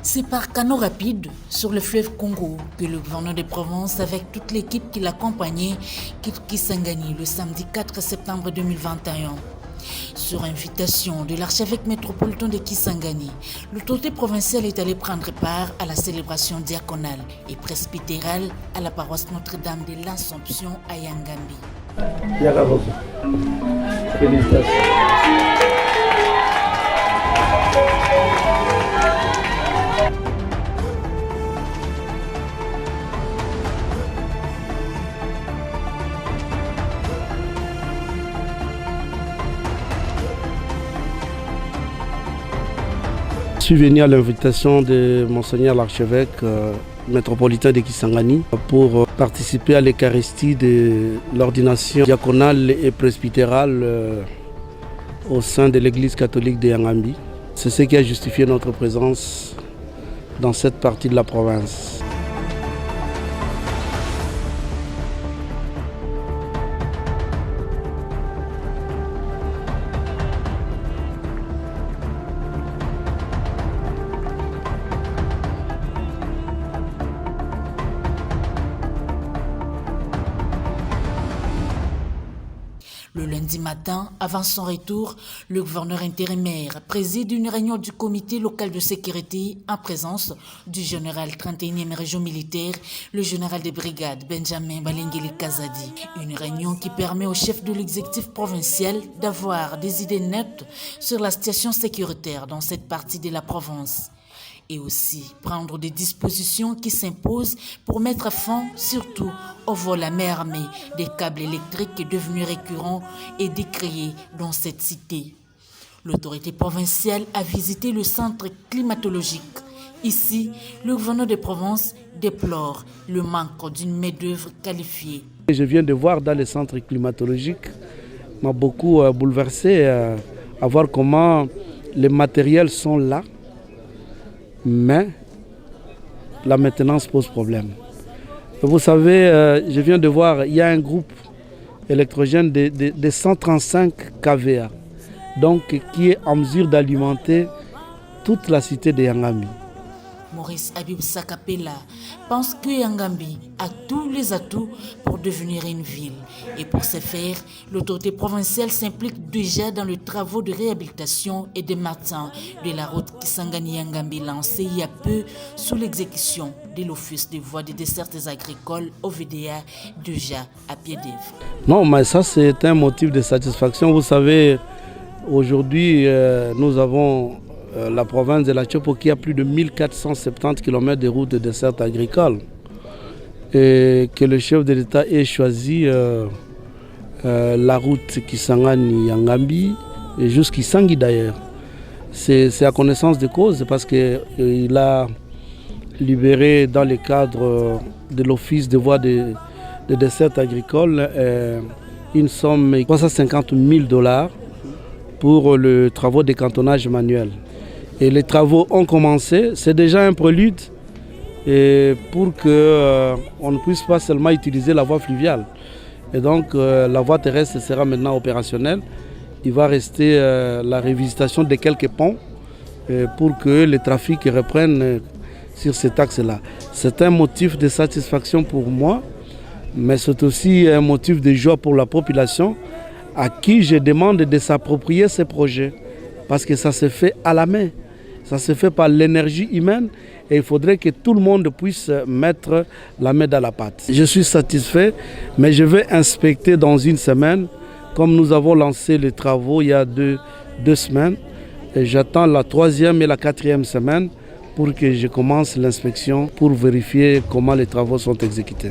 C'est par canot rapide sur le fleuve Congo que le gouverneur de Provence, avec toute l'équipe qui l'accompagnait, quitte Kisangani le samedi 4 septembre 2021. Sur invitation de l'archevêque métropolitain de Kisangani, l'autorité provinciale est allée prendre part à la célébration diaconale et presbytérale à la paroisse Notre-Dame de l'Assomption à Yangambi. Félicitations. Je suis venu à l'invitation de Monseigneur l'archevêque métropolitain de Kisangani pour participer à l'Eucharistie de l'ordination diaconale et presbytérale au sein de l'Église catholique de Yangambi. C'est ce qui a justifié notre présence dans cette partie de la province. Le lundi matin, avant son retour, le gouverneur intérimaire préside une réunion du comité local de sécurité en présence du général 31e région militaire, le général de brigade Benjamin Balengeli Kazadi. Une réunion qui permet au chef de l'exécutif provincial d'avoir des idées nettes sur la situation sécuritaire dans cette partie de la province. Et aussi prendre des dispositions qui s'imposent pour mettre fin surtout au vol à main armée des câbles électriques devenus récurrents et décriés dans cette cité. L'autorité provinciale a visité le centre climatologique. Ici, le gouverneur de Provence déplore le manque d'une main-d'œuvre qualifiée. Je viens de voir dans le centre climatologique, m'a beaucoup bouleversé à voir comment les matériels sont là. Mais la maintenance pose problème. Vous savez, je viens de voir, il y a un groupe électrogène de 135 kVA, donc qui est en mesure d'alimenter toute la cité de Yangambi. Maurice Habib Sakapela pense que Yangambi a tous les atouts pour devenir une ville. Et pour ce faire, l'autorité provinciale s'implique déjà dans les travaux de réhabilitation et de maintien de la route Kisangani-Yangambi lancée il y a peu sous l'exécution de l'Office des voies des dessertes agricoles OVDA déjà à pied d'œuvre. Non, mais ça c'est un motif de satisfaction. Vous savez, aujourd'hui nous avons la province de la Tchopo qui a plus de 1470 km de routes de desserte agricole et que le chef de l'État ait choisi la route Kisangani-Yangambi et jusqu'Isangi d'ailleurs. C'est à connaissance de cause parce qu'il a libéré dans le cadre de l'Office des voies de desserte agricole une somme de 350 000 $. Pour le travaux de cantonnage manuel. Et les travaux ont commencé, c'est déjà un prélude et pour qu'on ne puisse pas seulement utiliser la voie fluviale. Et donc la voie terrestre sera maintenant opérationnelle. Il va rester la révisitation de quelques ponts pour que le trafic reprenne sur cet axe-là. C'est un motif de satisfaction pour moi, mais c'est aussi un motif de joie pour la population à qui je demande de s'approprier ces projets. Parce que ça se fait à la main, ça se fait par l'énergie humaine et il faudrait que tout le monde puisse mettre la main dans la pâte. Je suis satisfait, mais je vais inspecter dans une semaine, comme nous avons lancé les travaux il y a deux semaines, et j'attends la 3e et la 4e semaine pour que je commence l'inspection pour vérifier comment les travaux sont exécutés.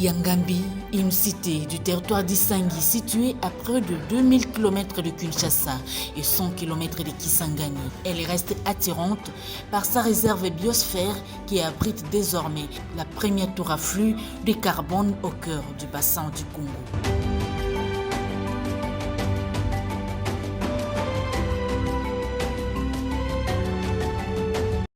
Yangambi, une cité du territoire d'Isangi située à près de 2000 km de Kinshasa et 100 km de Kisangani. Elle reste attirante par sa réserve biosphère qui abrite désormais la première tour à flux de carbone au cœur du bassin du Congo.